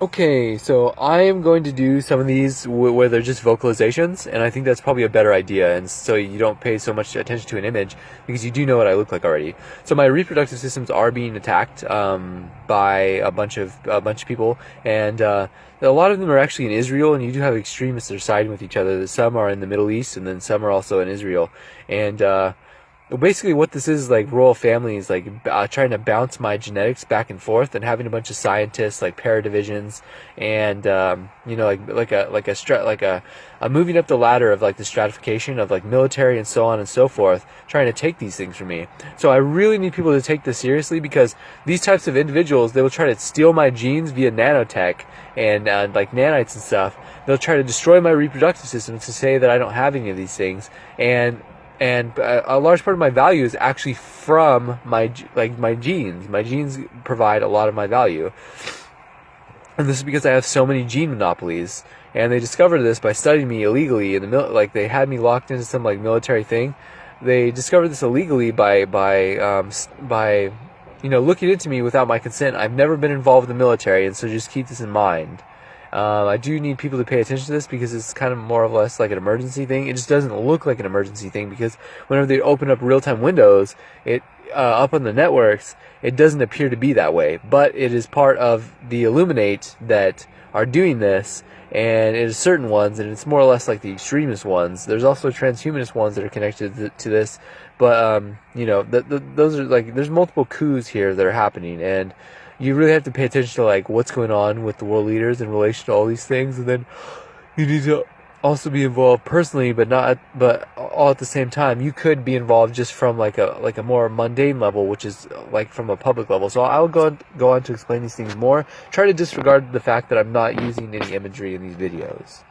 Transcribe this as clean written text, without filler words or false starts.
Okay, so I am going to do some of these where they're just vocalizations, and I think that's probably a better idea, and so you don't pay so much attention to an image, because you do know what I look like already. So my reproductive systems are being attacked by a bunch of people, and a lot of them are actually in Israel, and you do have extremists that are siding with each other. Some are in the Middle East, and then some are also in Israel, and basically what this is like royal families like trying to bounce my genetics back and forth, and having a bunch of scientists like paradivisions and a moving up the ladder of like the stratification of like military and so on and so forth, trying to take these things from me. So I really need people to take this seriously, because these types of individuals, they will try to steal my genes via nanotech and like nanites and stuff. They'll try to destroy my reproductive system to say that I don't have any of these things, and a large part of my value is actually from my genes. My genes provide a lot of my value, and this is because I have so many gene monopolies. And they discovered this by studying me illegally in the like they had me locked into some like military thing. They discovered this illegally by looking into me without my consent. I've never been involved in the military, and so just keep this in mind. I do need people to pay attention to this, because it's kind of more or less like an emergency thing. It just doesn't look like an emergency thing, because whenever they open up real-time windows, it up on the networks, it doesn't appear to be that way. But it is part of the Illuminate that are doing this, and it is certain ones, and it's more or less like the extremist ones. There's also transhumanist ones that are connected to this, but those are like, there's multiple coups here that are happening, and you really have to pay attention to like what's going on with the world leaders in relation to all these things, and then you need to also be involved personally, but all at the same time. You could be involved just from like a more mundane level, which is like from a public level. So I'll go on to explain these things more. Try to disregard the fact that I'm not using any imagery in these videos.